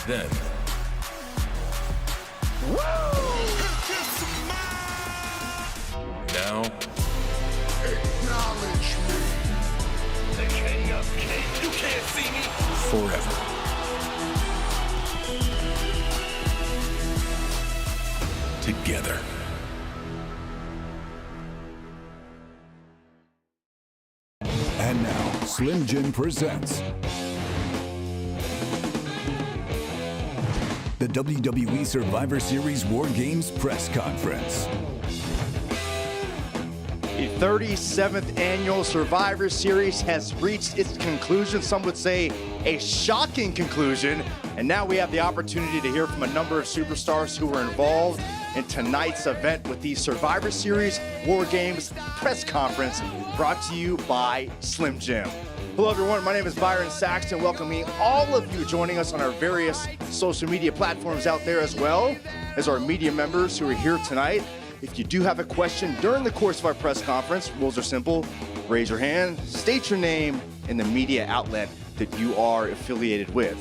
Then, now, Acknowledge me. the king of kings. You can't see me. Forever. Together. And now, Slim Jim presents the WWE Survivor Series WarGames press conference. The 37th annual Survivor Series has reached its conclusion. Some would say a shocking conclusion. And now we have the opportunity to hear from a number of superstars who were involved in tonight's event with the Survivor Series WarGames press conference brought to you by Slim Jim. Hello everyone, my name is Byron Saxton, welcoming all of you joining us on our various social media platforms out there, as well as our media members who are here tonight. If you do have a question during the course of our press conference, rules are simple. Raise your hand, state your name, and the media outlet that you are affiliated with.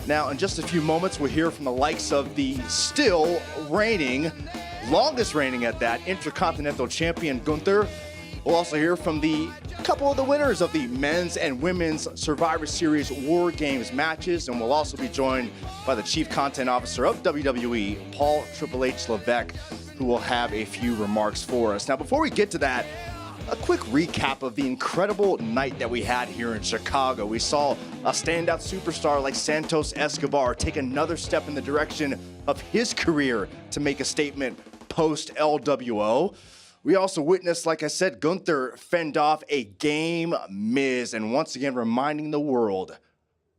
Now, in just a few moments, we'll hear from the likes of the still reigning, longest reigning at that, Intercontinental Champion Gunther. We'll also hear from the couple of the winners of the men's and women's Survivor Series WarGames matches, and we'll also be joined by the Chief Content Officer of WWE, Paul Triple H Levesque, who will have a few remarks for us. Now, before we get to that, a quick recap of the incredible night that we had here in Chicago. We saw a standout superstar like Santos Escobar take another step in the direction of his career to make a statement post-LWO. We also witnessed, like I said, Gunther fend off a game Miz, and once again reminding the world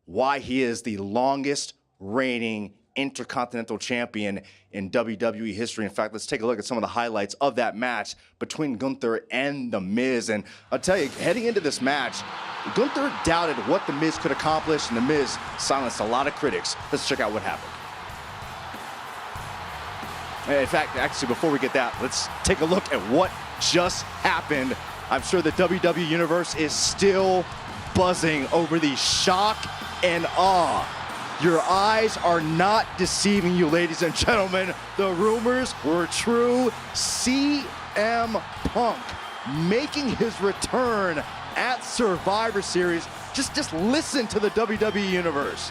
why he is the longest reigning Intercontinental Champion in WWE history. In fact, let's take a look at some of the highlights of that match between Gunther and The Miz. And I'll tell you, heading into this match, Gunther doubted what The Miz could accomplish, and The Miz silenced a lot of critics. Let's check out what happened. In fact, actually, before we get that, let's take a look at what just happened. I'm sure the WWE Universe is still buzzing over the shock and awe. Your eyes are not deceiving you, ladies and gentlemen. The rumors were true. CM Punk making his return at Survivor Series. Just listen to the WWE Universe.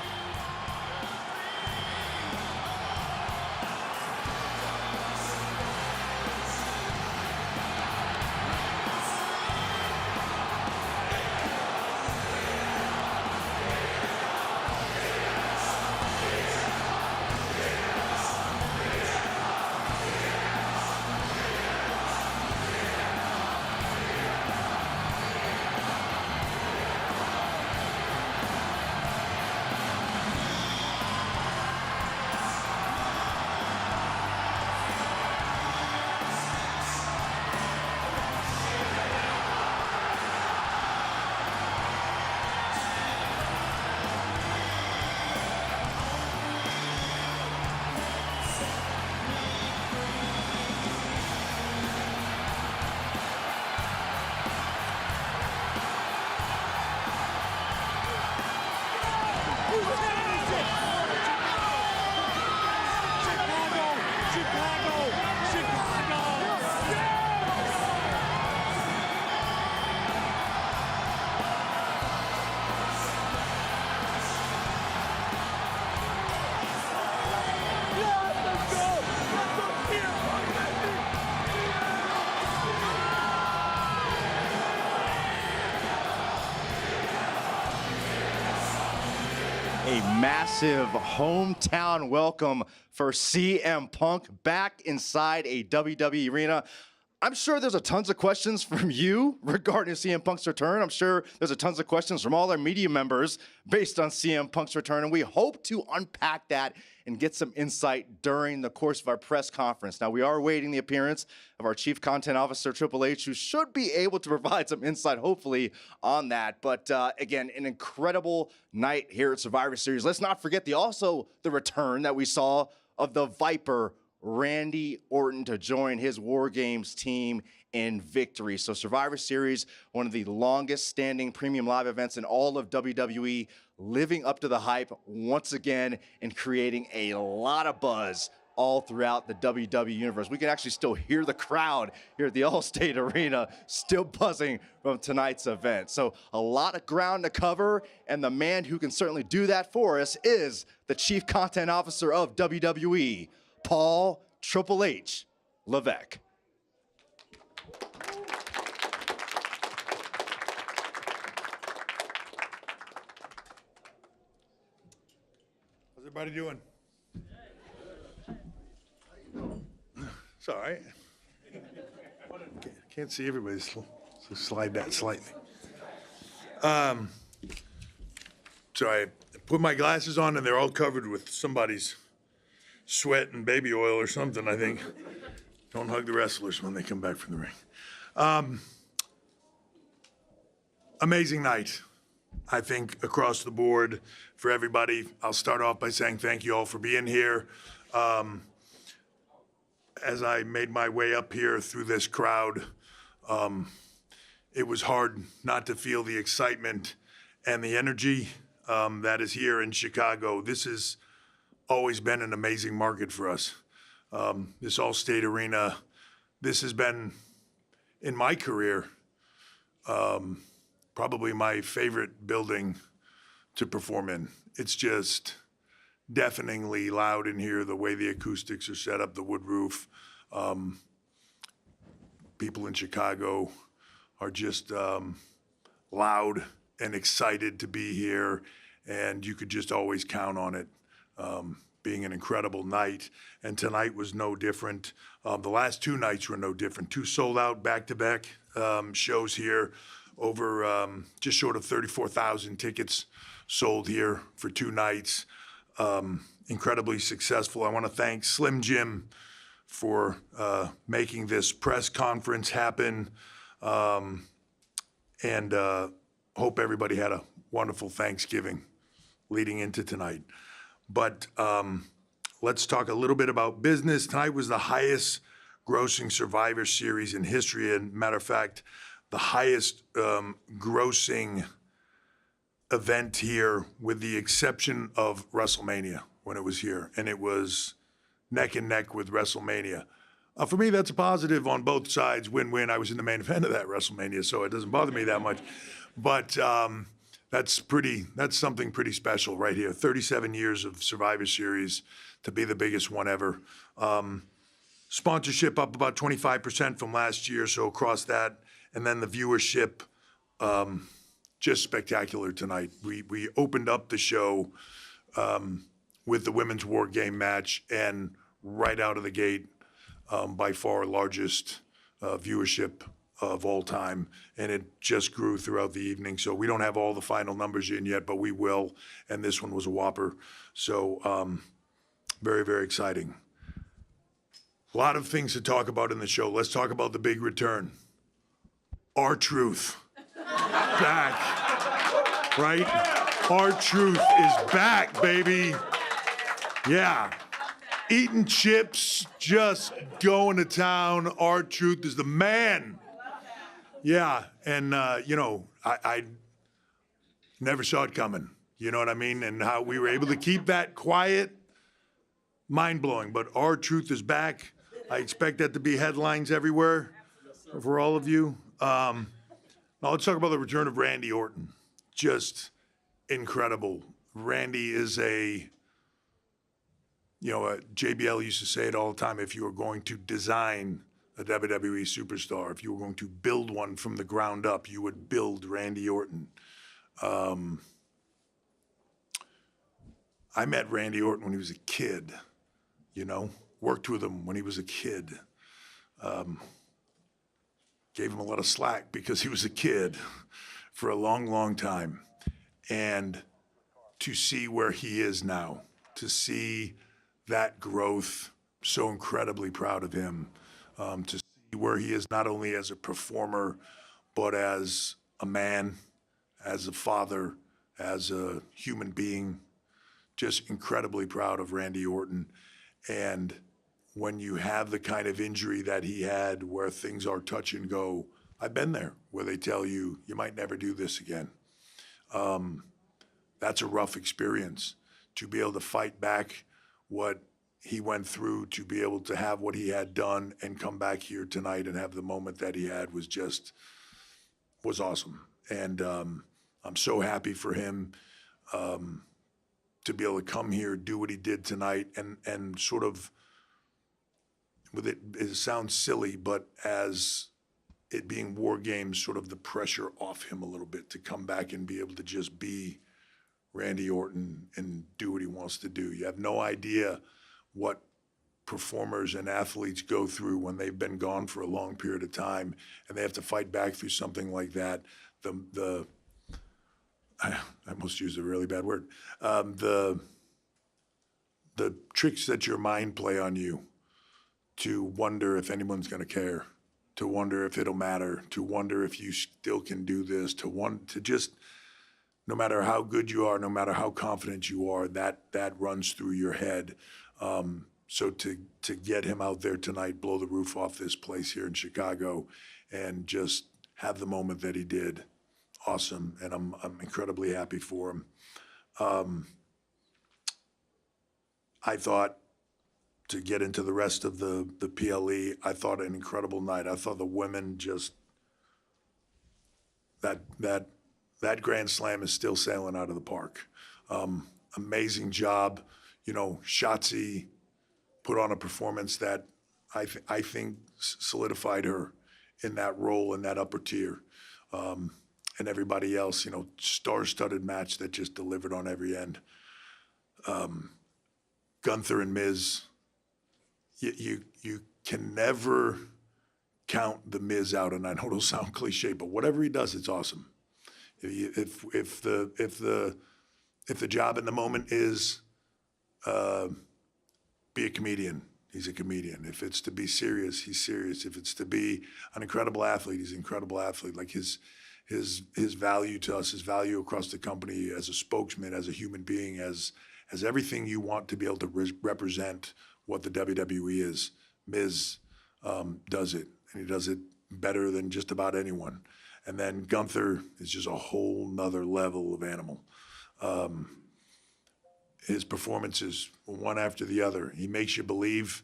A massive hometown welcome for CM Punk back inside a WWE arena. I'm sure there's a tons of questions from you regarding CM Punk's return. I'm sure there's a tons of questions from all our media members based on CM Punk's return, and we hope to unpack that and get some insight during the course of our press conference. Now, we are awaiting the appearance of our Chief Content Officer, Triple H, who should be able to provide some insight, hopefully, on that. But again, an incredible night here at Survivor Series. Let's not forget the return that we saw of the Viper, Randy Orton, to join his WarGames team in victory. So Survivor Series, one of the longest standing premium live events in all of WWE. living up to the hype once again and creating a lot of buzz all throughout the WWE universe. We can actually still hear the crowd here at the Allstate Arena still buzzing from tonight's event. So a lot of ground to cover, and the man who can certainly do that for us is the Chief Content Officer of WWE, Paul Triple H Levesque. How's everybody doing? It's all right. Can't see everybody, so slide that slightly. So I put my glasses on and they're all covered with somebody's sweat and baby oil or something, I think. Don't hug the wrestlers when they come back from the ring. Amazing night, I think, across the board for everybody. I'll start off by saying thank you all for being here. As I made my way up here through this crowd, it was hard not to feel the excitement and the energy that is here in Chicago. This has always been an amazing market for us. This Allstate Arena, this has been, in my career, probably my favorite building to perform in. It's just deafeningly loud in here, the way the acoustics are set up, the wood roof. People in Chicago are just loud and excited to be here, and you could just always count on it being an incredible night. And tonight was no different. The last two nights were no different. Two sold-out back-to-back shows here. Over just short of 34,000 tickets sold here for two nights. Incredibly successful. I want to thank Slim Jim for making this press conference happen, and hope everybody had a wonderful Thanksgiving leading into tonight. But let's talk a little bit about business. Tonight was the highest grossing Survivor Series in history, and matter of fact, the highest grossing event here, with the exception of WrestleMania when it was here, and it was neck and neck with WrestleMania. For me, that's a positive on both sides, win-win. I was in the main event of that WrestleMania, so it doesn't bother me that much. But that's something pretty special right here. 37 years of Survivor Series to be the biggest one ever. Sponsorship up about 25% from last year, so across that. And then the viewership, just spectacular tonight. We opened up the show with the women's WarGame match, and right out of the gate, by far largest viewership of all time, and it just grew throughout the evening. So we don't have all the final numbers in yet, but we will, and this one was a whopper. So very, very exciting. A lot of things to talk about in the show. Let's talk about the big return. R-Truth, back, right? R-Truth is back, baby. Yeah. Eating chips, just going to town. R-Truth is the man. Yeah, and I never saw it coming. You know what I mean? And how we were able to keep that quiet, mind-blowing. But R-Truth is back. I expect that to be headlines everywhere for all of you. Now let's talk about the return of Randy Orton. Just incredible. Randy is JBL used to say it all the time, if you were going to design a WWE superstar, if you were going to build one from the ground up, you would build Randy Orton. I met Randy Orton when he was a kid, worked with him when he was a kid. Gave him a lot of slack because he was a kid for a long, long time. And to see where he is now, to see that growth, so incredibly proud of him, to see where he is not only as a performer, but as a man, as a father, as a human being. Just incredibly proud of Randy Orton. And when you have the kind of injury that he had, where things are touch and go, I've been there, where they tell you, you might never do this again. that's a rough experience. To be able to fight back what he went through, to be able to have what he had done and come back here tonight and have the moment that he had was awesome. And I'm so happy for him to be able to come here, do what he did tonight, and sort of, it sounds silly, but as it being WarGames, sort of the pressure off him a little bit to come back and be able to just be Randy Orton and do what he wants to do. You have no idea what performers and athletes go through when they've been gone for a long period of time and they have to fight back through something like that. I almost used a really bad word. The tricks that your mind play on you, to wonder if anyone's going to care, to wonder if it'll matter, to wonder if you still can do this, to just, no matter how good you are, no matter how confident you are, that runs through your head. So to get him out there tonight, blow the roof off this place here in Chicago, and just have the moment that he did, awesome. And I'm incredibly happy for him. I thought, to get into the rest of the PLE, I thought an incredible night. I thought the women just, that Grand Slam is still sailing out of the park. Amazing job. You know, Shotzi put on a performance that I think solidified her in that role in that upper tier. And everybody else, you know, star-studded match that just delivered on every end. Gunther and Miz, you can never count the Miz out, and I know it'll sound cliche, but whatever he does, it's awesome. If the job in the moment is be a comedian, he's a comedian. If it's to be serious, he's serious. If it's to be an incredible athlete, he's an incredible athlete. Like his value to us, his value across the company as a spokesman, as a human being, as everything you want to be able to represent what the WWE is. Miz does it, and he does it better than just about anyone. And then Gunther is just a whole nother level of animal. His performances, one after the other. He makes you believe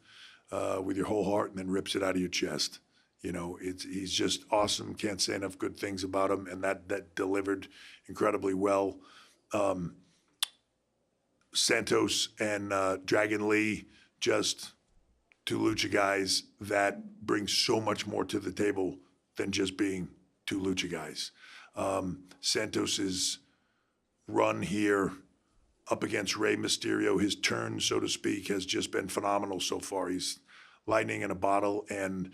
with your whole heart and then rips it out of your chest. You know, he's just awesome. Can't say enough good things about him, and that delivered incredibly well. Santos and Dragon Lee, just two lucha guys that bring so much more to the table than just being two lucha guys. Santos's run here up against Rey Mysterio, his turn, so to speak, has just been phenomenal so far. He's lightning in a bottle, and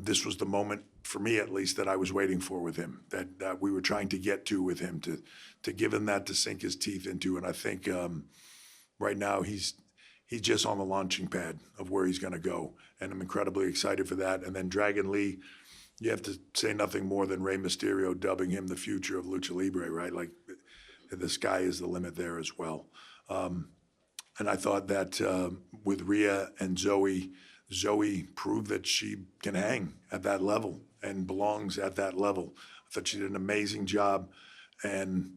this was the moment, for me at least, that I was waiting for with him, that we were trying to get to with him, to give him that to sink his teeth into. And I think right now he's just on the launching pad of where he's going to go, and I'm incredibly excited for that. And then Dragon Lee, you have to say nothing more than Rey Mysterio dubbing him the future of Lucha Libre, right? Like, the sky is the limit there as well. And I thought that with Rhea and Zoe proved that she can hang at that level and belongs at that level. I thought she did an amazing job. And,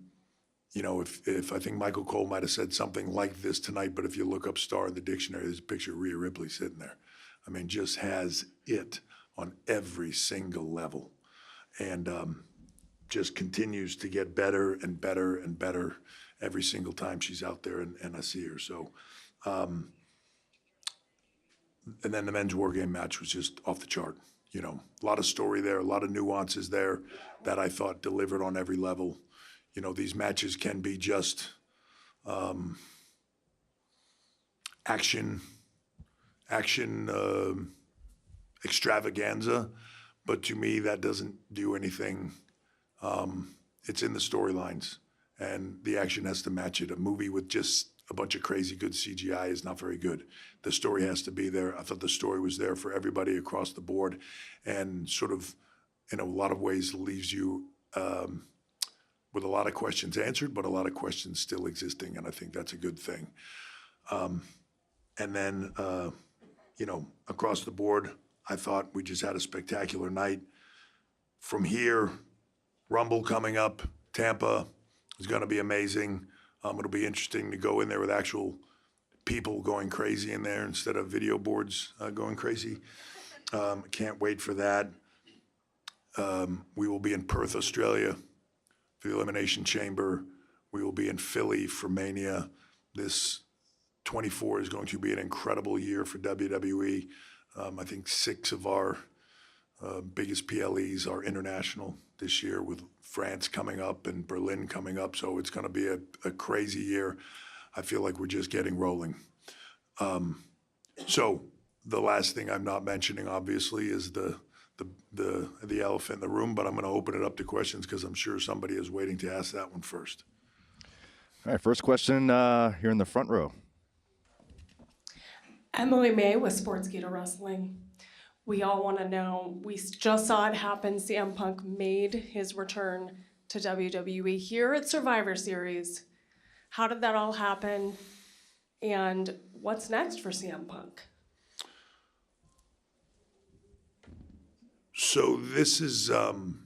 you know, if I think Michael Cole might have said something like this tonight, but if you look up star in the dictionary, there's a picture of Rhea Ripley sitting there. I mean, just has it on every single level. And just continues to get better and better and better every single time she's out there and I see her. So, and then the men's war game match was just off the chart. You know, a lot of story there, a lot of nuances there that I thought delivered on every level. You know, these matches can be just action extravaganza, but to me that doesn't do anything. It's in the storylines, and the action has to match it. A movie with just a bunch of crazy good CGI is not very good. The story has to be there. I thought the story was there for everybody across the board, and sort of, in a lot of ways, leaves you with a lot of questions answered, but a lot of questions still existing, and I think that's a good thing. And then, you know, across the board, I thought we just had a spectacular night. From here, Rumble coming up, Tampa is going to be amazing. It'll be interesting to go in there with actual people going crazy in there instead of video boards going crazy. Can't wait for that. We will be in Perth, Australia for the Elimination Chamber. We will be in Philly for Mania. This 24 is going to be an incredible year for WWE. I think 6 of our biggest PLEs are international this year, with France coming up and Berlin coming up. So it's going to be a crazy year. I feel like we're just getting rolling. So the last thing I'm not mentioning, obviously, is the elephant in the room, but I'm going to open it up to questions because I'm sure somebody is waiting to ask that one first. All right, first question here in the front row. Emily May with Sportskeeda Wrestling. We all want to know, we just saw it happen. CM Punk made his return to WWE here at Survivor Series. How did that all happen? And what's next for CM Punk? So this is one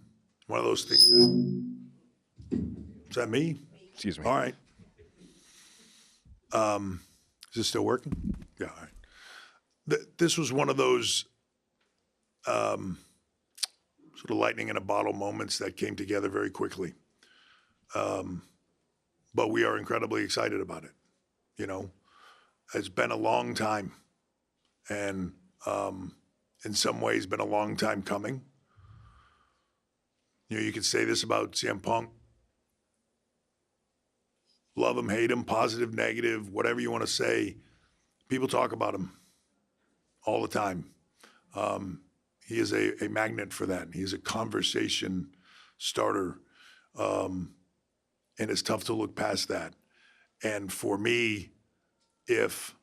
of those things. Is that me? Excuse me. All right. Is this still working? Yeah. All right. This was one of those sort of lightning in a bottle moments that came together very quickly. But we are incredibly excited about it. You know, it's been a long time, and in some ways been a long time coming. You know, you could say this about CM Punk. Love him, hate him, positive, negative, whatever you want to say. People talk about him all the time. He is a magnet for that. He's a conversation starter. And it's tough to look past that. And for me, if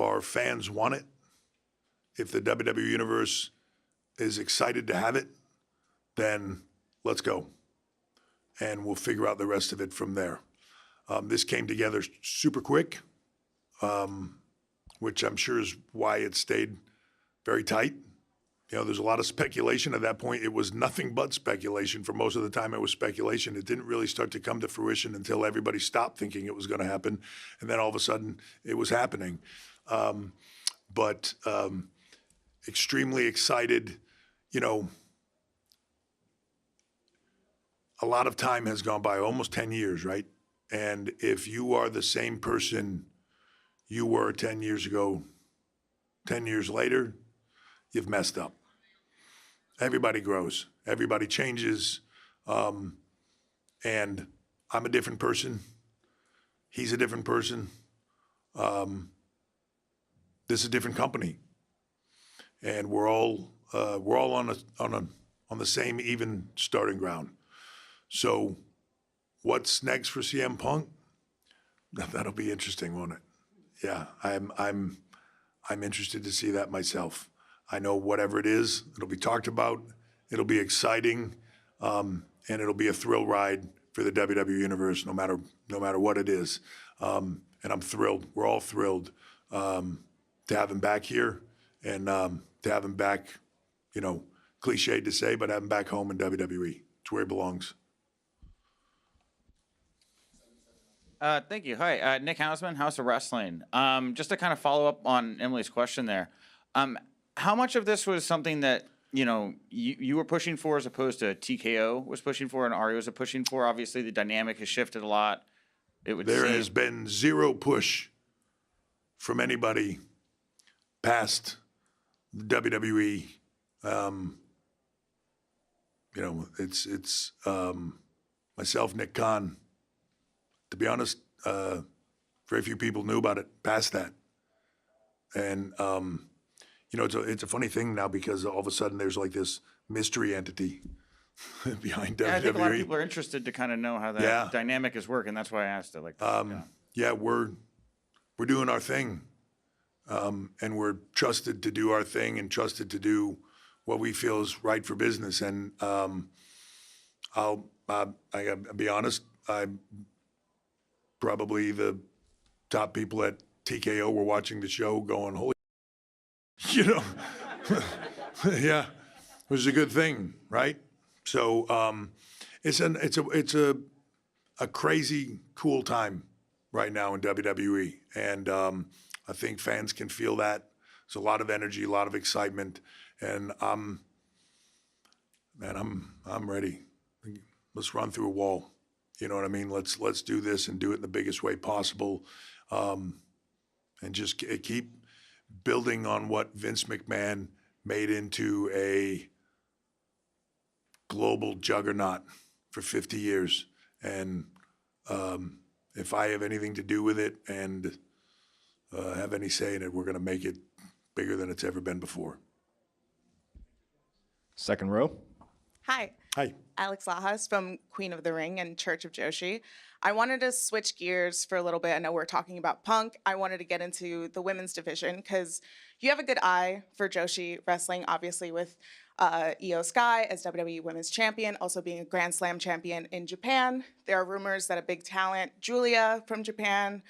our fans want it, if the WWE Universe is excited to have it, then let's go. And we'll figure out the rest of it from there. This came together super quick, which I'm sure is why it stayed very tight. You know, there's a lot of speculation at that point. It was nothing but speculation. For most of the time, it was speculation. It didn't really start to come to fruition until everybody stopped thinking it was going to happen. And then all of a sudden, it was happening. But extremely excited. You know, a lot of time has gone by, almost 10 years, right? And if you are the same person you were 10 years ago, 10 years later, you've messed up. Everybody grows. Everybody changes. And I'm a different person. He's a different person. This is a different company. And we're all on the same even starting ground. So what's next for CM Punk? That'll be interesting, won't it? Yeah, I'm interested to see that myself. I know whatever it is, it'll be talked about, it'll be exciting, and it'll be a thrill ride for the WWE Universe, no matter what it is. And I'm thrilled. We're all thrilled to have him back here and to have him back, you know, cliched to say, but have him back home in WWE. It's where he belongs. Thank you. Hi, Nick Hausman, House of Wrestling. Just to kind of follow up on Emily's question there, how much of this was something that you were pushing for as opposed to TKO was pushing for and Ari was pushing for? Obviously, the dynamic has shifted a lot. There has been zero push from anybody past the WWE. It's myself, Nick Khan. To be honest, very few people knew about it past that. And, it's a funny thing now because all of a sudden there's like this mystery entity behind WWE. I think a lot of people are interested to kind of know how that dynamic is working. That's why I asked it like that. We're doing our thing. And we're trusted to do our thing and trusted to do what we feel is right for business. And I gotta be honest, I'm probably the top people at TKO were watching the show going, holy, yeah, it was a good thing, right? So it's a a crazy cool time right now in WWE, and I think fans can feel that. There's a lot of energy, a lot of excitement, and I'm ready. Let's run through a wall. You know what I mean? Let's do this and do it in the biggest way possible, and just keep building on what Vince McMahon made into a global juggernaut for 50 years. And if I have anything to do with it and have any say in it, we're going to make it bigger than it's ever been before. Second row. Hi. Hi. Alex Lajas from Queen of the Ring and Church of Joshi. I wanted to switch gears for a little bit. I know we're talking about Punk. I wanted to get into the women's division because you have a good eye for Joshi wrestling, obviously with Io Sky as WWE Women's Champion, also being a Grand Slam champion in Japan. There are rumors that a big talent, Julia from Japan,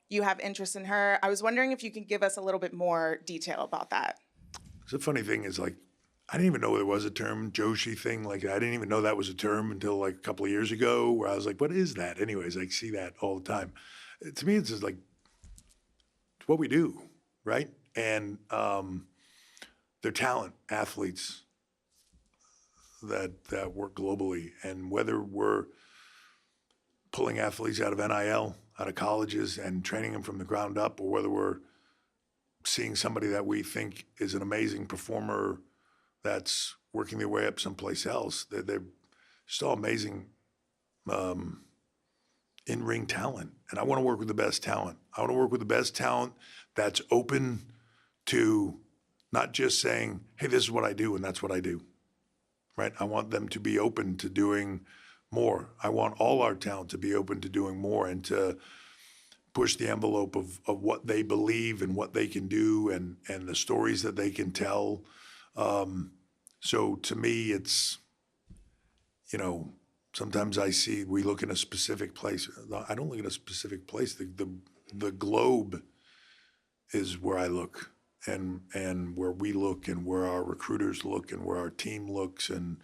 you have interest in her. I was wondering if you could give us a little bit more detail about that. The funny thing is, like, I didn't even know there was a term, Joshi thing. Like, I didn't even know that was a term until like a couple of years ago, where I was like, what is that? Anyways, I see that all the time. To me, it's just like, it's what we do, right? And they're talent athletes that work globally. And whether we're pulling athletes out of NIL, out of colleges, and training them from the ground up, or whether we're seeing somebody that we think is an amazing performer that's working their way up someplace else, they're still amazing in-ring talent. And I want to work with the best talent. I want to work with the best talent that's open to not just saying, hey, this is what I do and that's what I do, right? I want them to be open to doing more. I want all our talent to be open to doing more and to push the envelope of what they believe and what they can do and the stories that they can tell. So to me, it's, you know, sometimes we look in a specific place. I don't look in a specific place. The globe is where I look and where we look and where our recruiters look and where our team looks. And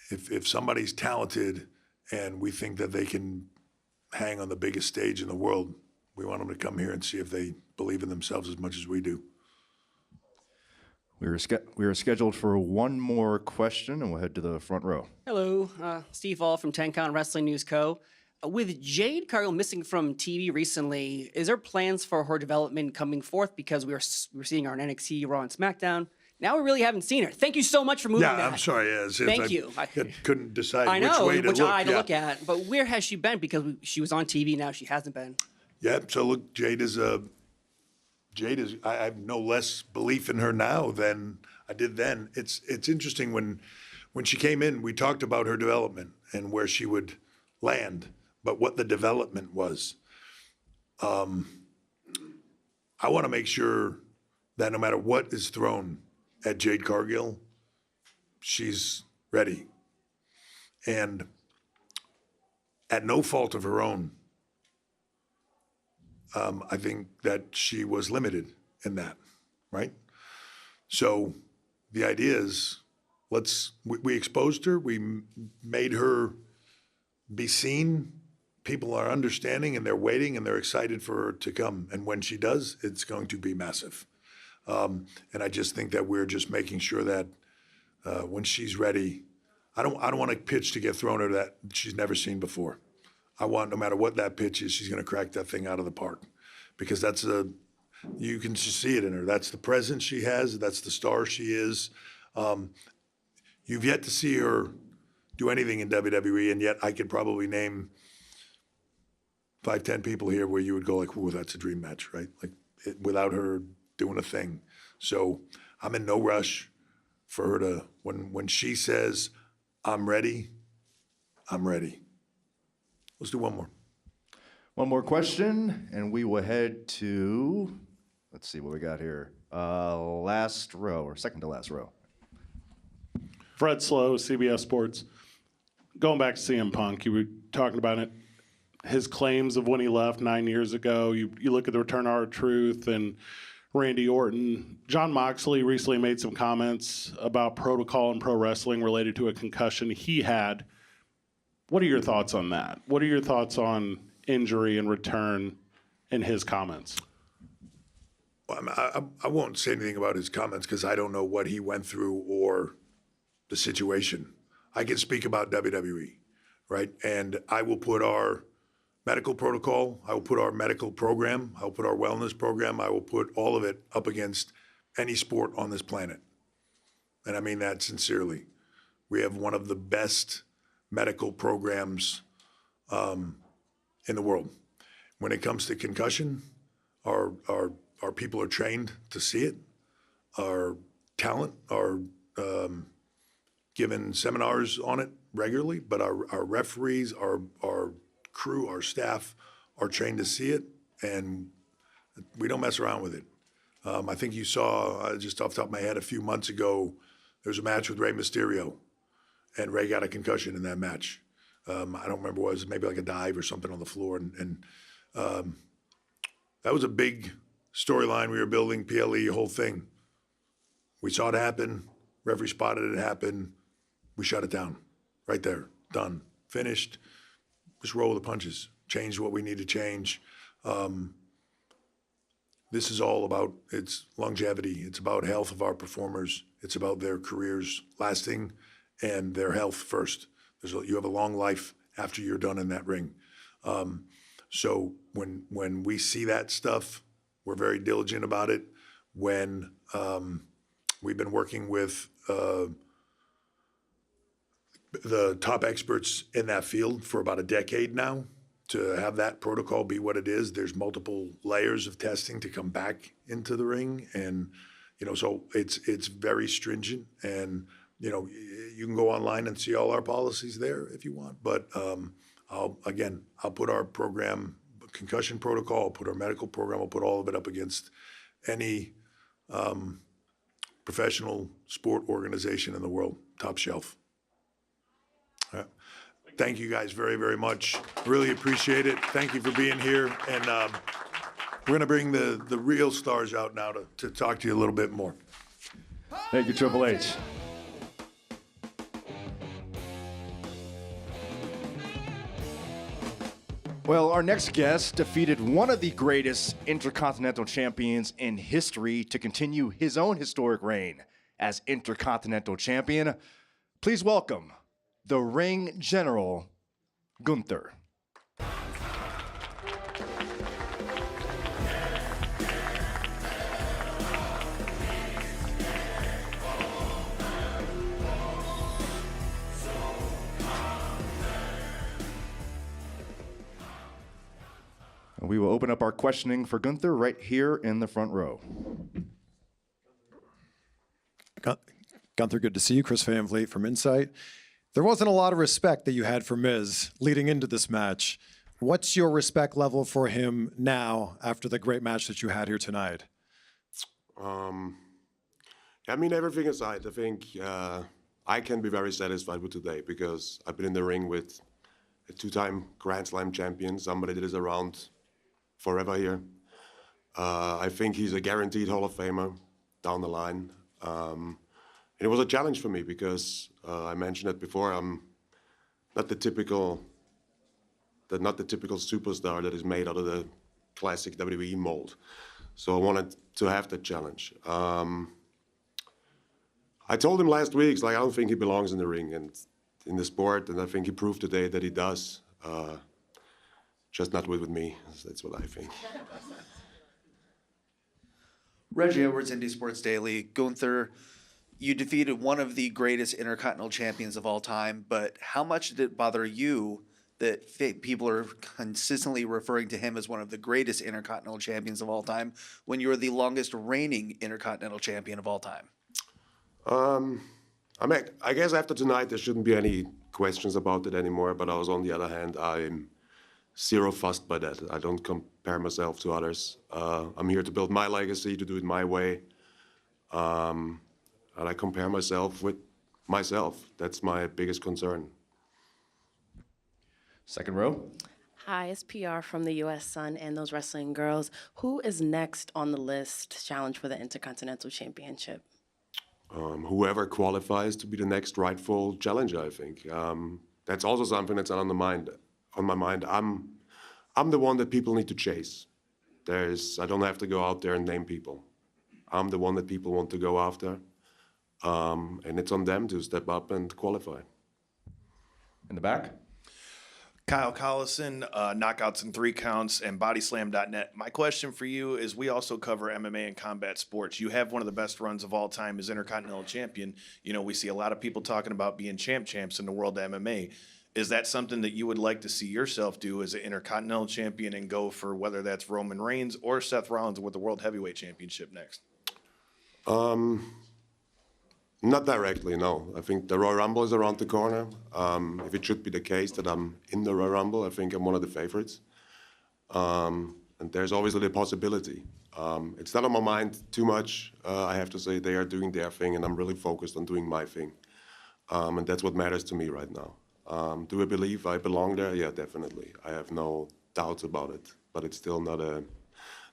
if somebody's talented and we think that they can hang on the biggest stage in the world, we want them to come here and see if they believe in themselves as much as we do. We are scheduled for one more question, and we'll head to the front row. Hello, Steve Hall from Tencon Wrestling News Co. With Jade Cargill missing from TV recently, is there plans for her development coming forth? Because we're seeing her on NXT, Raw, and SmackDown. Now we really haven't seen her. Thank you so much for moving that. Yeah, I'm sorry. Thank you. I couldn't decide I know which way to which look. eye to look at, but where has she been? Because she was on TV, now she hasn't been. Yeah, so look, Jade is I have no less belief in her now than I did then. It's interesting when she came in, we talked about her development and where she would land, but what the development was. I want to make sure that no matter what is thrown at Jade Cargill, she's ready. And at no fault of her own, I think that she was limited in that, right? So the idea is, we exposed her, we made her be seen. People are understanding and they're waiting and they're excited for her to come. And when she does, it's going to be massive. And I just think that we're just making sure that when she's ready, I don't want a pitch to get thrown at her that she's never seen before. I want, no matter what that pitch is, she's going to crack that thing out of the park, because you can just see it in her. That's the presence she has. That's the star she is. You've yet to see her do anything in WWE, and yet I could probably name 5-10 people here where you would go like, "Ooh, that's a dream match," right? Like without her doing a thing. So I'm in no rush for her to. When she says, "I'm ready," I'm ready. Let's do one more. One more question, and we will head to, let's see what we got here. Last row, or second to last row. Fred Slow, CBS Sports. Going back to CM Punk, you were talking about it, his claims of when he left 9 years ago. You look at the Return to R-Truth and Randy Orton. John Moxley recently made some comments about protocol in pro wrestling related to a concussion he had What are your thoughts on that? What are your thoughts on injury and return in his comments? I won't say anything about his comments because I don't know what he went through or the situation. I can speak about WWE, right? And I will put our medical protocol, I will put our medical program, I will put our wellness program, I will put all of it up against any sport on this planet. And I mean that sincerely. We have one of the best medical programs in the world. When it comes to concussion, our people are trained to see it. Our talent are given seminars on it regularly, but our referees, our crew, our staff are trained to see it, and we don't mess around with it. I think you saw, just off the top of my head, a few months ago, there was a match with Rey Mysterio, and Rey got a concussion in that match. I don't remember what it was, maybe like a dive or something on the floor, and that was a big storyline we were building, PLE, whole thing. We saw it happen, referee spotted it happen, we shut it down, right there, done, finished. Just roll the punches, change what we need to change. This is all about, it's longevity. It's about health of our performers. It's about their careers lasting and their health first. You have a long life after you're done in that ring. So when we see that stuff, we're very diligent about it. When we've been working with the top experts in that field for about a decade now, to have that protocol be what it is. There's multiple layers of testing to come back into the ring, and so it's very stringent. And you can go online and see all our policies there if you want. But I'll put our program, concussion protocol, I'll put our medical program, I'll put all of it up against any professional sport organization in the world, top shelf. Thank you guys very, very much. Really appreciate it. Thank you for being here. And we're going to bring the real stars out now to talk to you a little bit more. Thank you, Triple H. Well, our next guest defeated one of the greatest Intercontinental champions in history to continue his own historic reign as Intercontinental champion. Please welcome the Ring General, Gunther. We will open up our questioning for Gunther right here in the front row. Gunther, good to see you. Chris Van Vliet from Insight. There wasn't a lot of respect that you had for Miz leading into this match. What's your respect level for him now after the great match that you had here tonight? Everything aside, I think I can be very satisfied with today because I've been in the ring with a two-time Grand Slam champion, somebody that is around forever here. I think he's a guaranteed Hall of Famer down the line. And it was a challenge for me because I mentioned it before. I'm not the typical superstar that is made out of the classic WWE mold. So I wanted to have that challenge. I told him last week, I don't think he belongs in the ring and in the sport, and I think he proved today that he does. Just not with me. That's what I think. Reggie Edwards, Indie Sports Daily. Gunther, you defeated one of the greatest Intercontinental champions of all time, but how much did it bother you that people are consistently referring to him as one of the greatest Intercontinental champions of all time when you were the longest reigning Intercontinental champion of all time? I guess after tonight there shouldn't be any questions about it anymore, but on the other hand, I'm zero fussed by that. I don't compare myself to others. I'm here to build my legacy, to do it my way. And I compare myself with myself. That's my biggest concern. Second row. Hi, it's PR from the U.S. Sun and those wrestling girls. Who is next on the list to challenge for the Intercontinental Championship? Whoever qualifies to be the next rightful challenger, I think. that's also something that's on my mind. I'm the one that people need to chase. I don't have to go out there and name people. I'm the one that people want to go after. And it's on them to step up and qualify. In the back. Kyle Collison, Knockouts in 3 Counts, and Bodyslam.net. My question for you is, we also cover MMA and combat sports. You have one of the best runs of all time as Intercontinental Champion. You know, we see a lot of people talking about being champs in the world of MMA. Is that something that you would like to see yourself do as an Intercontinental Champion and go for whether that's Roman Reigns or Seth Rollins with the World Heavyweight Championship next? Not directly, no. I think the Royal Rumble is around the corner. If it should be the case that I'm in the Royal Rumble, I think I'm one of the favorites. And there's obviously the possibility. It's not on my mind too much. I have to say they are doing their thing, and I'm really focused on doing my thing. And that's what matters to me right now. Do I believe I belong there? Yeah, definitely. I have no doubts about it. But it's still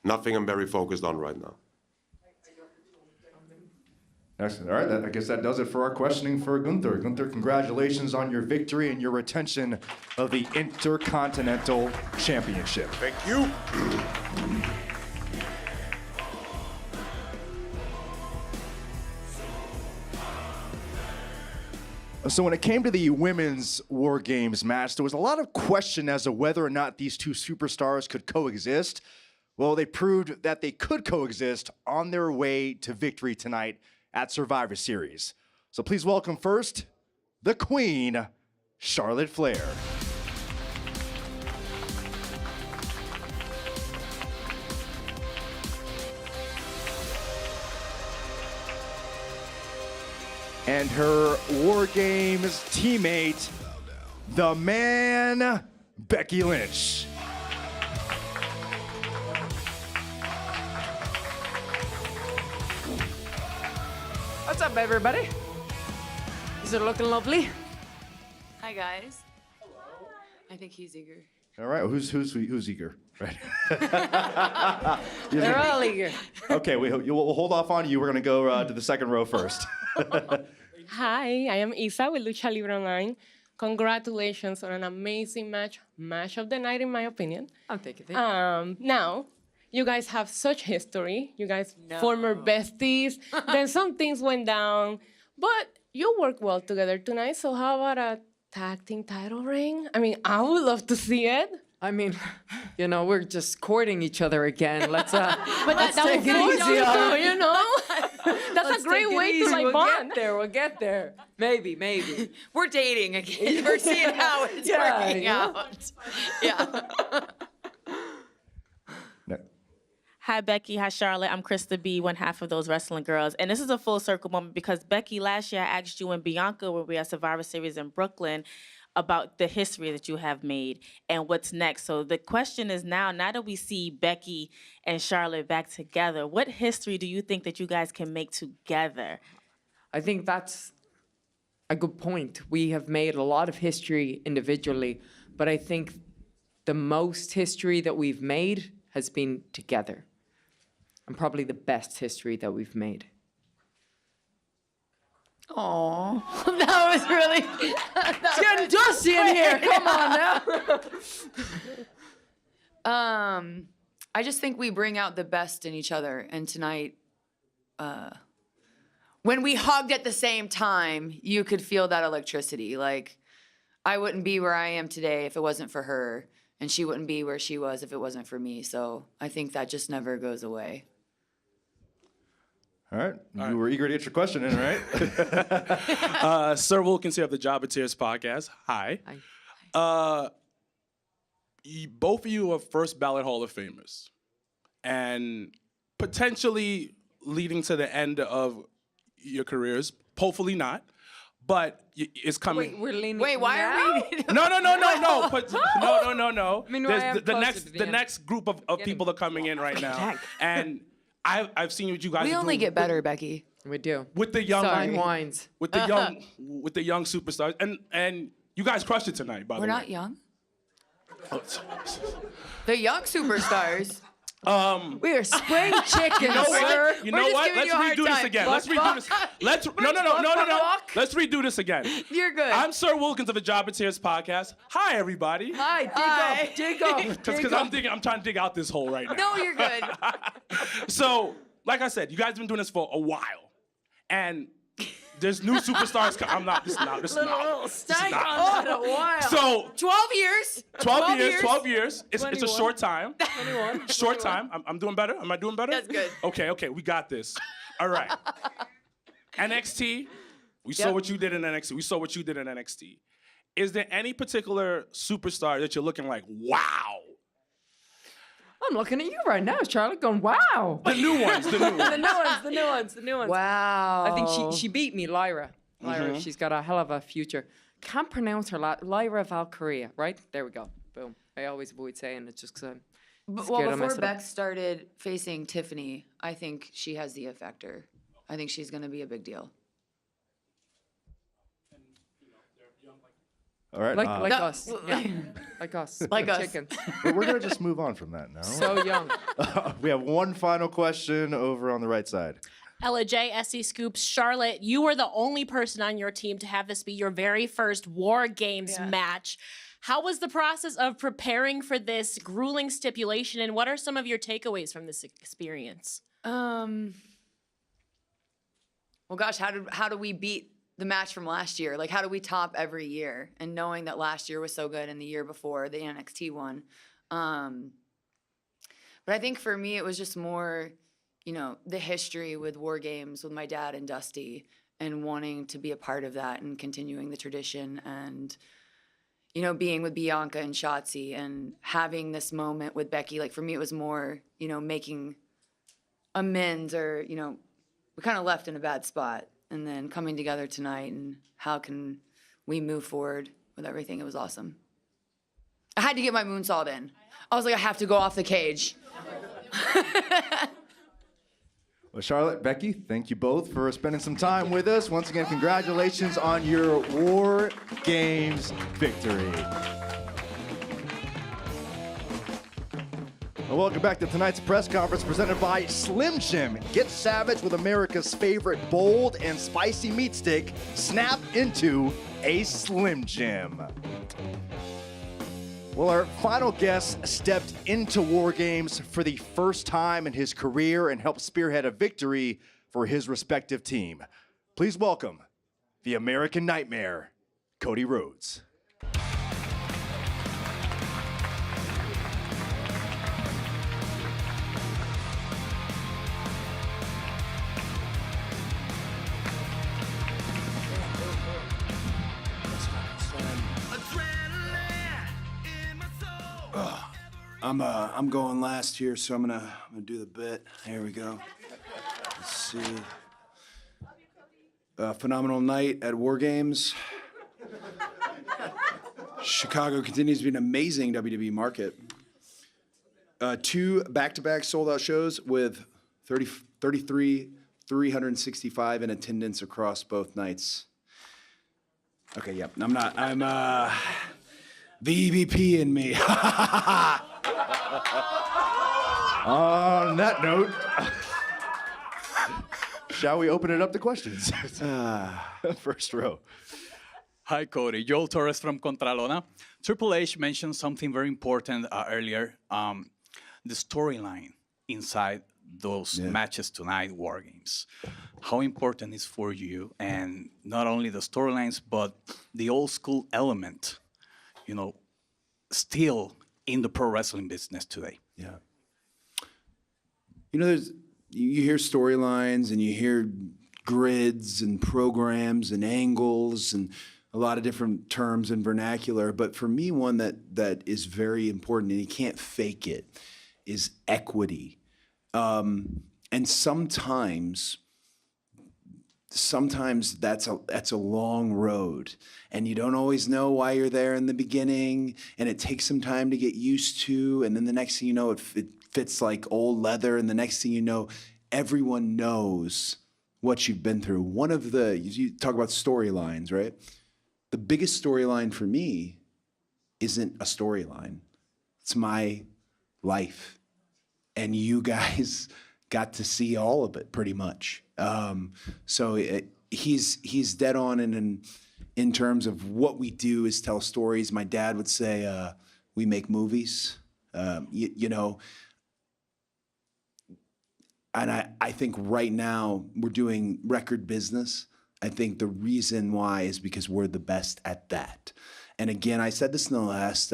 nothing I'm very focused on right now. Excellent. All right, I guess that does it for our questioning for Gunther. Gunther, congratulations on your victory and your retention of the Intercontinental Championship. Thank you. So when it came to the women's WarGames match, there was a lot of question as to whether or not these two superstars could coexist. Well, they proved that they could coexist on their way to victory tonight at Survivor Series. So please welcome first, the Queen, Charlotte Flair. And her WarGames teammate, the man, Becky Lynch. What's up, everybody? Is it looking lovely? Hi, guys. Hello. I think he's eager. All right, who's eager? Right. They're all eager. Okay, we'll hold off on you. We're gonna go to the second row first. Hi, I am Isa with Lucha Libre Online. Congratulations on an amazing match of the night, in my opinion. Thank you. Now, you guys have such history. You guys former besties. Then some things went down, but you work well together tonight. So how about a tag team title reign? I mean, I would love to see it. I mean, you know, we're just courting each other again. Let's But let's that take was it good, easy on it. you know? That's Let's a great take it way to easy. like We'll bond. We'll get there. Maybe. We're dating again. We're seeing how it's working out. Yeah. Hi, Becky. Hi, Charlotte. I'm Krista B., one half of those wrestling girls. And this is a full circle moment because, Becky, last year I asked you and Bianca when we were at Survivor Series in Brooklyn about the history that you have made and what's next. So the question is now that we see Becky and Charlotte back together, what history do you think that you guys can make together? I think that's a good point. We have made a lot of history individually, but I think the most history that we've made has been together. And probably the best history that we've made. Aw, that was really... It's getting dusty in here. Come on now. I just think we bring out the best in each other. And tonight, when we hugged at the same time, you could feel that electricity. Like, I wouldn't be where I am today if it wasn't for her. And she wouldn't be where she was if it wasn't for me. So I think that just never goes away. All right. You were eager to get your question in, right? Sir Wilkins here of the Jobber-Tears podcast. Hi. Both of you are first ballot Hall of Famers. And potentially leading to the end of your careers. Hopefully not. But it's coming. Wait, we're leaning. Wait, why are we? No. But, no. I mean, There's the next group of people are coming in right now. And I've seen what you guys We are only doing get better, Becky. We do. with the young Fine wines. with the young superstars, and you guys crushed it tonight. By We're the way, not young. The young superstars. We are spring chickens, You know sir. what? You know what? Let's redo this again. Let's redo this. No. Let's redo this again. You're good. I'm Sir Wilkins of the Job and Tears podcast. Hi, everybody. Hi, dig up. Because I'm trying to dig out this hole right now. No, you're good. So, like I said, you guys have been doing this for a while, and there's new superstars. I'm not. This is not. This is not. Little This is stank not. on a while. So 12 years. 12 years. It's a 21. short time. 21. Short time. I'm doing better. Am I doing better? That's good. Okay. We got this. All right. NXT. We saw what you did in NXT. We saw what you did in NXT. Is there any particular superstar that you're looking like, wow? I'm looking at you right now, Charlotte, going, wow. The new ones. the new ones. Wow. I think she beat me, Lyra. Mhm. She's got a hell of a future. Can't pronounce her Lyra Valkyria, right? There we go. Boom. I always avoid saying it just because I'm scared Well, I'll mess before it up. Beck started facing Tiffany, I think she has the effector. I think she's going to be a big deal. All right. Like us. Yeah. Like us. Like us. Chickens. We're going to just move on from that now. So young. We have one final question over on the right side. Ella J, SC Scoops, Charlotte, you were the only person on your team to have this be your very first War Games match. How was the process of preparing for this grueling stipulation, and what are some of your takeaways from this experience? Well, gosh, how do we beat the match from last year? Like, how do we top every year? And knowing that last year was so good and the year before, the NXT one. But I think for me, it was just more, the history with War Games with my dad and Dusty and wanting to be a part of that and continuing the tradition and, being with Bianca and Shotzi and having this moment with Becky. Like, for me, it was more, making amends or, we kind of left in a bad spot. And then coming together tonight and how can we move forward with everything. It was awesome. I had to get my moonsault in. I was like, I have to go off the cage. Well, Charlotte, Becky, thank you both for spending some time with us. Once again, congratulations on your War Games victory. Well, welcome back to tonight's press conference presented by Slim Jim. Get savage with America's favorite bold and spicy meat stick. Snap into a Slim Jim. Well, our final guest stepped into War Games for the first time in his career and helped spearhead a victory for his respective team. Please welcome the American Nightmare, Cody Rhodes. I'm going last here, so I'm gonna do the bit. Here we go. Let's see. Phenomenal night at War Games. Chicago continues to be an amazing WWE market. 2 back-to-back sold-out shows with 365 in attendance across both nights. Okay, yep. I'm the EVP in me. On that note, shall we open it up to questions? First row. Hi, Cody. Joel Torres from Contralona. Triple H mentioned something very important earlier, the storyline inside those matches tonight, War Games. How important is for you, and not only the storylines, but the old school element, still in the pro wrestling business today? Yeah. You hear storylines and you hear grids and programs and angles and a lot of different terms and vernacular. But for me, one that is very important, and you can't fake it, is equity. And sometimes that's a long road, and you don't always know why you're there in the beginning, and it takes some time to get used to, and then the next thing you know, it fits like old leather, and the next thing you know, everyone knows what you've been through. You talk about storylines, right? The biggest storyline for me isn't a storyline. It's my life. and you guys got to see all of it pretty much. He's dead on in terms of what we do is tell stories. My dad would say we make movies, you know. And I think right now we're doing record business. I think the reason why is because we're the best at that. And again, I said this in the last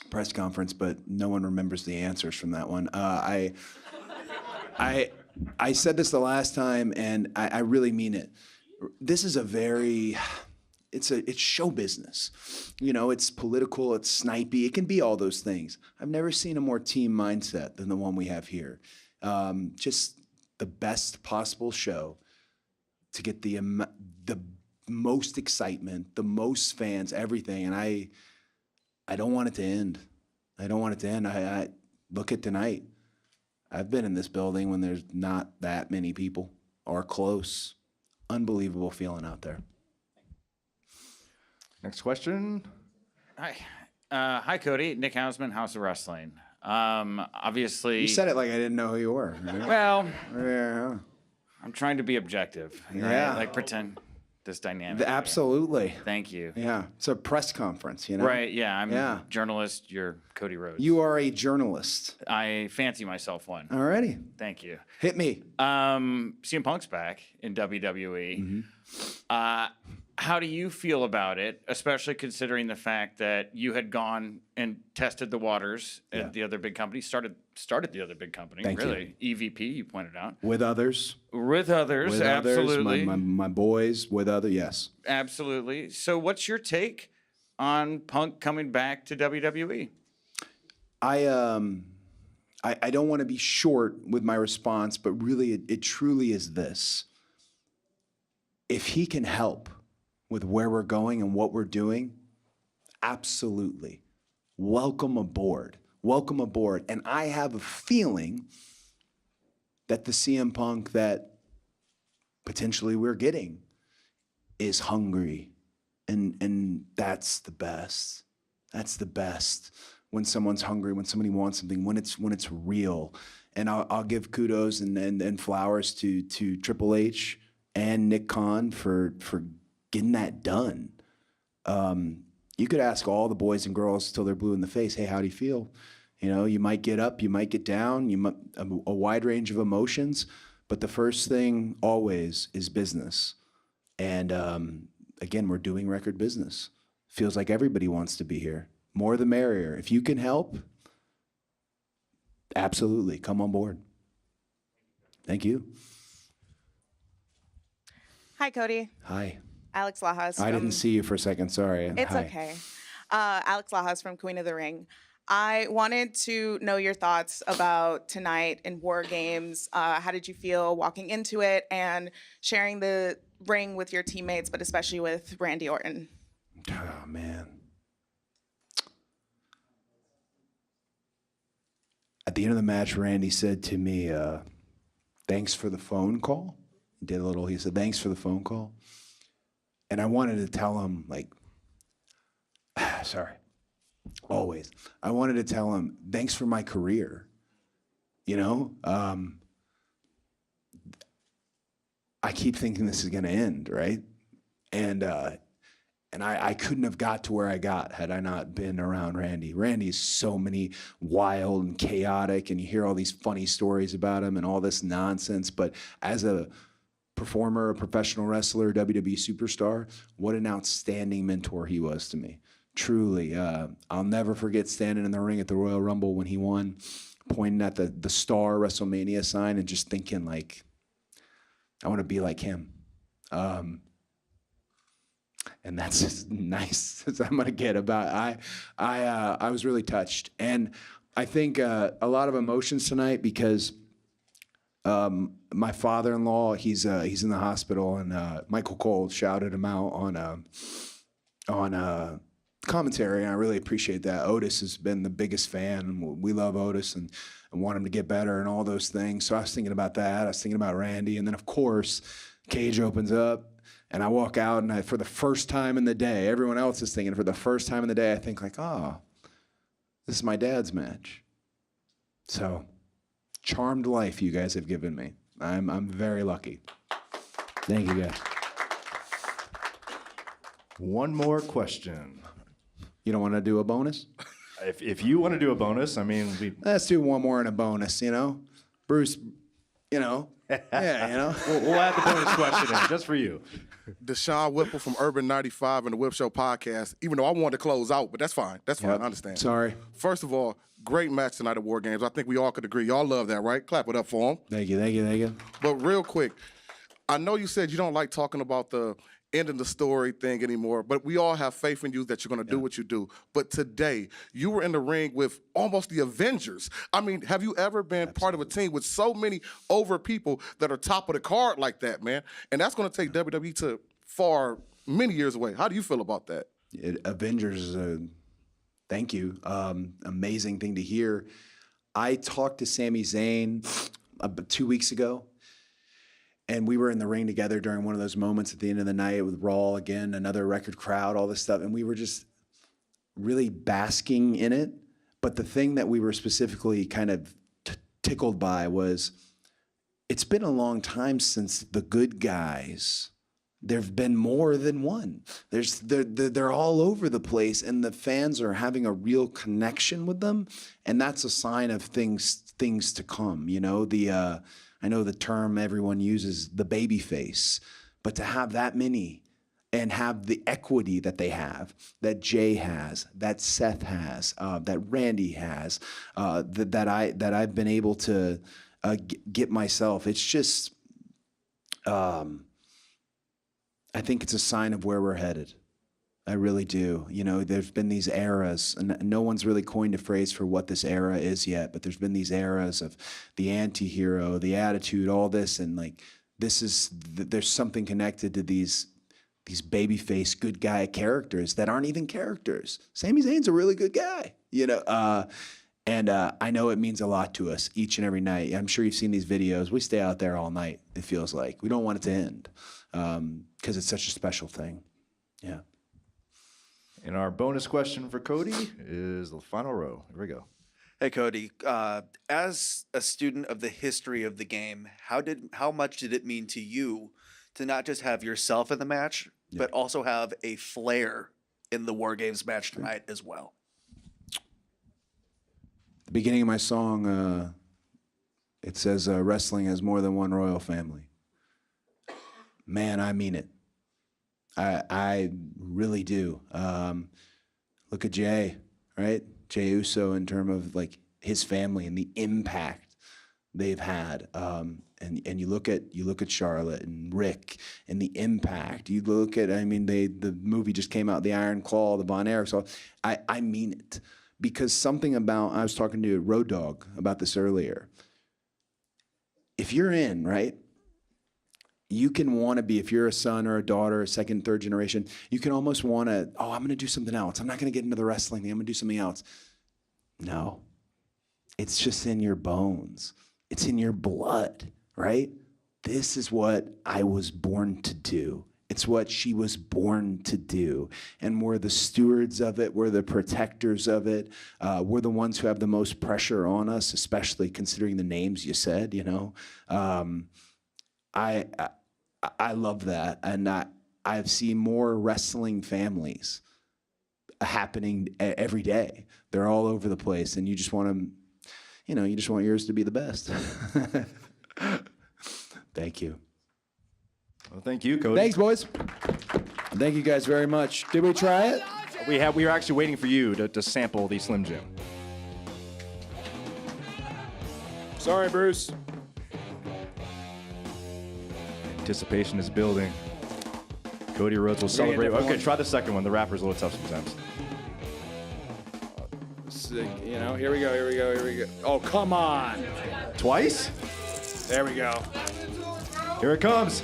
press conference, but no one remembers the answers from that one. I said this the last time, and I really mean it. This is it's show business. You know, it's political, it's snipey, it can be all those things. I've never seen a more team mindset than the one we have here. Just the best possible show to get the most excitement, the most fans, everything. And I don't want it to end. I don't want it to end. I look at tonight. I've been in this building when there's not that many people or close. Unbelievable feeling out there. Next question. Hi, Cody. Nick Hausman, House of Wrestling. Obviously. You said it like I didn't know who you were. Right? Well, yeah. I'm trying to be objective. Right? Yeah. Like pretend this dynamic. Absolutely. Thank you. Yeah. It's a press conference, you know? Right. Yeah. I'm a journalist. You're Cody Rhodes. You are a journalist. I fancy myself one. Alrighty. Thank you. Hit me. CM Punk's back in WWE. How do you feel about it, especially considering the fact that you had gone and tested the waters at the other big company, started the other big company, Thank really, EVP, you pointed out. With others. With others, absolutely. My boys, with others, yes. Absolutely. So what's your take on Punk coming back to WWE? I don't want to be short with my response, but really it truly is this. If he can help with where we're going and what we're doing, absolutely. Welcome aboard. Welcome aboard. And I have a feeling that the CM Punk that potentially we're getting is hungry. And that's the best. That's the best. When someone's hungry, when somebody wants something, when it's real. And I'll give kudos and flowers to Triple H and Nick Khan for getting that done. You could ask all the boys and girls till they're blue in the face, hey, how do you feel? You know, you might get up, you might get down, a wide range of emotions, but the first thing always is business. And again, we're doing record business. Feels like everybody wants to be here. More the merrier. If you can help, absolutely, come on board. Thank you. Hi, Cody. Hi. Alex Lajas. I didn't see you for a second, sorry. It's Hi. okay. Alex Lajas from Queen of the Ring. I wanted to know your thoughts about tonight in WarGames. How did you feel walking into it and sharing the ring with your teammates, but especially with Randy Orton? Oh, man. At the end of the match, Randy said to me, thanks for the phone call. He said, thanks for the phone call. And I wanted to tell him, like, sorry, always. I wanted to tell him, thanks for my career. You know, I keep thinking this is going to end, right? And I couldn't have got to where I got had I not been around Randy. Randy's so many wild and chaotic, and you hear all these funny stories about him and all this nonsense. But as a performer, a professional wrestler, WWE superstar, what an outstanding mentor he was to me. Truly, I'll never forget standing in the ring at the Royal Rumble when he won, pointing at the star WrestleMania sign and just thinking, like, I want to be like him. And that's as nice as I'm gonna get about. I was really touched, and I think a lot of emotions tonight because my father-in-law, he's in the hospital, and Michael Cole shouted him out on commentary, and I really appreciate that. Otis has been the biggest fan. We love Otis and want him to get better and all those things. So I was thinking about that. I was thinking about Randy, and then of course, cage opens up. And I walk out, and for the first time in the day, everyone else is thinking, for the first time in the day, I think like, oh, this is my dad's match. So charmed life you guys have given me. I'm very lucky. Thank you, guys. One more question. You don't want to do a bonus? If you want to do a bonus, I mean, Let's do one more and a bonus, you know? Bruce, you know? Yeah, you know? we'll add the bonus question in just for you. Deshaun Whipple from Urban 95 and the Whip Show podcast, even though I wanted to close out, but that's fine. That's fine. Yep. I understand. Sorry. First of all, great match tonight at WarGames. I think we all could agree. Y'all love that, right? Clap it up for them. Thank you, thank you, thank you. But real quick, I know you said you don't like talking about the end of the story thing anymore, but we all have faith in you that you're going to do what you do. But today, you were in the ring with almost the Avengers. I mean, have you ever been part of a team with so many over people that are top of the card like that, man? And that's going to take WWE to far, many years away. How do you feel about that? Avengers, thank you. Amazing thing to hear. I talked to Sami Zayn 2 weeks ago, and we were in the ring together during one of those moments at the end of the night with Raw, again, another record crowd, all this stuff, and we were just really basking in it. But the thing that we were specifically kind of tickled by was, it's been a long time since the good guys. There've been more than one. They're all over the place, and the fans are having a real connection with them, and that's a sign of things to come. You know, I know the term everyone uses, the baby face, but to have that many and have the equity that they have, that Jay has, that Seth has, that Randy has, that I've been able to get myself. It's just. I think it's a sign of where we're headed. I really do. You know, there's been these eras, and no one's really coined a phrase for what this era is yet, but there's been these eras of the anti-hero, the attitude, all this, and like, there's something connected to these babyface good guy characters that aren't even characters. Sami Zayn's a really good guy, you know, and I know it means a lot to us each and every night. I'm sure you've seen these videos. We stay out there all night, it feels like. We don't want it to end. Because it's such a special thing. Yeah. And our bonus question for Cody is the final row. Here we go. Hey, Cody. As a student of the history of the game, how much did it mean to you to not just have yourself in the match, but also have a Flair in the WarGames match tonight as well? The beginning of my song, it says, wrestling has more than one royal family. Man, I mean it. I really do. Look at Jay, right? Jey Uso in terms of like his family and the impact they've had. And you look at Charlotte and Rick and the impact. You look at, I mean, the movie just came out, The Iron Claw, the Von Erich. So I mean it. Because something about, I was talking to Road Dogg about this earlier. If you're in, right? You can want to be, if you're a son or a daughter, a second, third generation, you can almost want to, I'm going to do something else. I'm not going to get into the wrestling thing. I'm going to do something else. No. It's just in your bones. It's in your blood, right? This is what I was born to do. It's what she was born to do. And we're the stewards of it. We're the protectors of it. We're the ones who have the most pressure on us, especially considering the names you said, you know. I love that, and I've seen more wrestling families happening every day. They're all over the place, and you just want them, you know, you just want yours to be the best. Thank you. Well, thank you, Cody. Thanks, boys. Thank you guys very much. Did we try it? We were actually waiting for you to sample the Slim Jim. Sorry, Bruce. Anticipation is building. Cody Rhodes will celebrate. Okay, try the second one. The rapper's a little tough sometimes. You know, here we go. Oh, come on. Twice? There we go. Here it comes.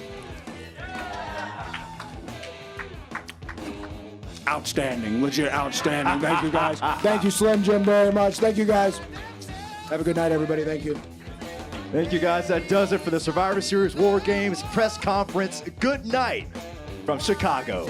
Outstanding, legit outstanding. Thank you, guys. Thank you, Slim Jim, very much. Thank you, guys. Have a good night, everybody. Thank you. Thank you, guys. That does it for the Survivor Series WarGames press conference. Good night from Chicago.